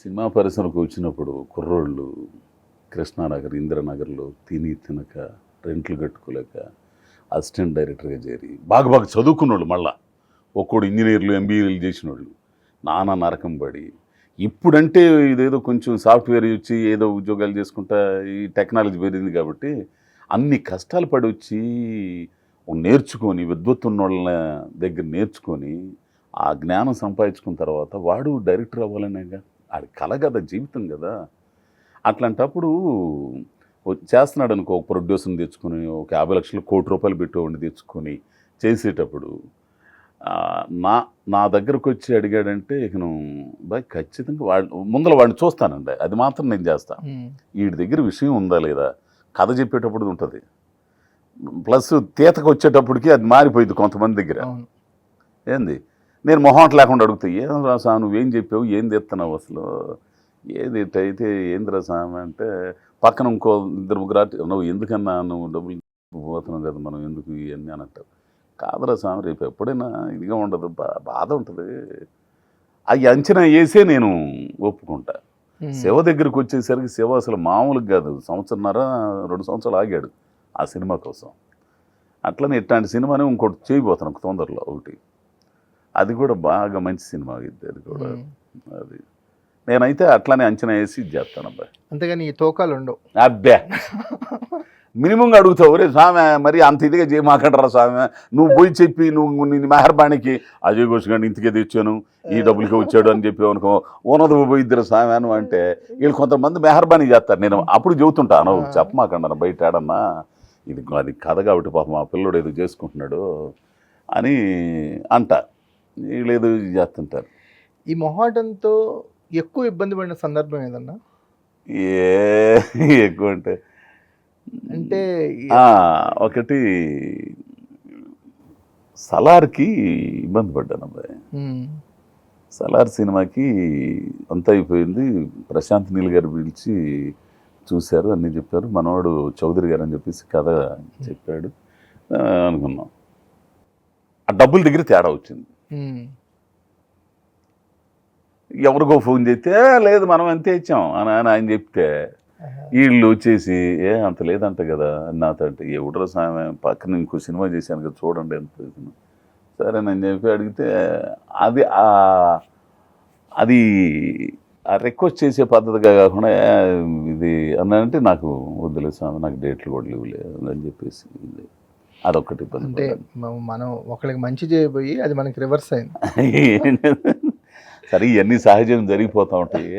Cinema పరిశ్రమకు వచ్చినప్పుడు కుర్రోళ్ళు కృష్ణానగర్ ఇందిరానగర్లో తినక రెంట్లు కట్టుకోలేక అసిస్టెంట్ డైరెక్టర్గా చేరి బాగా బాగా చదువుకున్నోళ్ళు మళ్ళా ఒక్కోడు ఇంజనీర్లు ఎంబీఏలు చేసిన వాళ్ళు నానా నరకం పడి ఇప్పుడంటే ఇదేదో కొంచెం సాఫ్ట్వేర్ వచ్చి ఏదో ఉద్యోగాలు చేసుకుంటా ఈ టెక్నాలజీ పెరిగింది కాబట్టి అన్ని కష్టాలు పడి వచ్చి నేర్చుకొని విద్వత్తున్నోళ్ళ దగ్గర నేర్చుకొని ఆ జ్ఞానం సంపాదించుకున్న తర్వాత వాడు డైరెక్టర్ అవ్వాలనేగా అది కల కదా జీవితం కదా అట్లాంటప్పుడు చేస్తున్నాడు అనుకో ఒక ప్రొడ్యూసర్ని తెచ్చుకొని ఒక 50 లక్షలు ₹1,00,00,000 పెట్టేవాడిని తెచ్చుకొని చేసేటప్పుడు నా దగ్గరకు వచ్చి అడిగాడంటే ఇక బాయ్ ఖచ్చితంగా ముందర వాడిని చూస్తానండి అది మాత్రం నేను చేస్తాను వీడి దగ్గర విషయం ఉందా లేదా కథ చెప్పేటప్పుడు ఉంటుంది ప్లస్ తీతకు వచ్చేటప్పటికి అది మారిపోయింది కొంతమంది దగ్గర ఏంది నేను మొహమాట లేకుండా అడుగుతా ఏం రాసా నువ్వేం చెప్పావు ఏం తెస్తున్నావు అసలు ఏది అయితే ఏంది రాసా అంటే పక్కన ఇంకో 2-3 నువ్వు ఎందుకన్నా నువ్వు డబ్బులు పోతున్నావు కదా మనం ఎందుకు ఇవన్నీ అని అంటావు కాదురా స్వామి రేపు ఎప్పుడైనా ఇదిగా ఉండదు బాధ ఉంటుంది అవి అంచనా వేసే నేను ఒప్పుకుంటా శివ దగ్గరికి వచ్చేసరికి శివ అసలు మామూలుగా కాదు 1.5-2 సంవత్సరాలు ఆగాడు ఆ సినిమా కోసం అట్లనే ఇట్లాంటి సినిమాని ఇంకోటి చేయబోతాను తొందరలో ఒకటి అది కూడా బాగా మంచి సినిమా అయింది అది కూడా అది నేనైతే అట్లానే అంచనా వేసి చేస్తాను అబ్బాయి అంతేగాని ఈ తోకాలు ఉండవు అబ్బే మినిమంగా అడుగుతావు రే స్వామి మరి అంత ఇదిగా చేయమాకంటారా స్వామి నువ్వు పోయి చెప్పి నువ్వు నీ మెహర్బానికి అజయ్ ఘోష్ గారిని ఇంతకే తెచ్చాను ఈ డబ్బులకే వచ్చాడు అని చెప్పి అనుకో ఓనదు పోయిద్దరు స్వామి అను అంటే వీళ్ళు కొంతమంది మెహర్బానీ చేస్తారు నేను అప్పుడు చెబుతుంటాను చెప్పమాకండి బయట ఆడన్నా ఇది అది కథ కాబట్టి పాప మా పిల్లడు ఏదో చేసుకుంటున్నాడు అని అంట వీళ్ళు ఏదో చేస్తుంటారు. ఈ మొహాటంతో ఎక్కువ ఇబ్బంది పడిన సందర్భం ఏదన్నా ఎక్కువ అంటే అంటే ఒకటి సలార్కి ఇబ్బంది పడ్డాను అబ్బాయి. సలార్ సినిమాకి అంతా అయిపోయింది ప్రశాంత్ నీల్ గారు పిలిచి చూశారు అన్నీ చెప్పారు మనవాడు చౌదరి గారు అని చెప్పేసి కథ చెప్పాడు అనుకున్నాం ఆ డబ్బుల దగ్గర తేడా వచ్చింది ఎవరికో ఫోన్ చేస్తే లేదు మనం అంతే ఇచ్చాం అని ఆయన చెప్తే వీళ్ళు వచ్చేసి అంత లేదంట కదా నాతో అంటే ఎవడో సామె పక్కన ఇంకో సినిమా చేశాను కదా చూడండి ఎంత సరేనని చెప్పి అడిగితే అది అది ఆ రిక్వెస్ట్ చేసే పద్ధతిగా కాకుండా ఇది అన్నంటే నాకు వద్దులేదు స్వామి నాకు డేట్లు కూడా లేవులేదు అని చెప్పేసి అదొక్కటి ఇబ్బంది. అంటే మనం ఒకరికి మంచి చేయబోయి అది మనకి రివర్స్ అయింది. సరే ఇవన్నీ సహజం జరిగిపోతూ ఉంటాయి.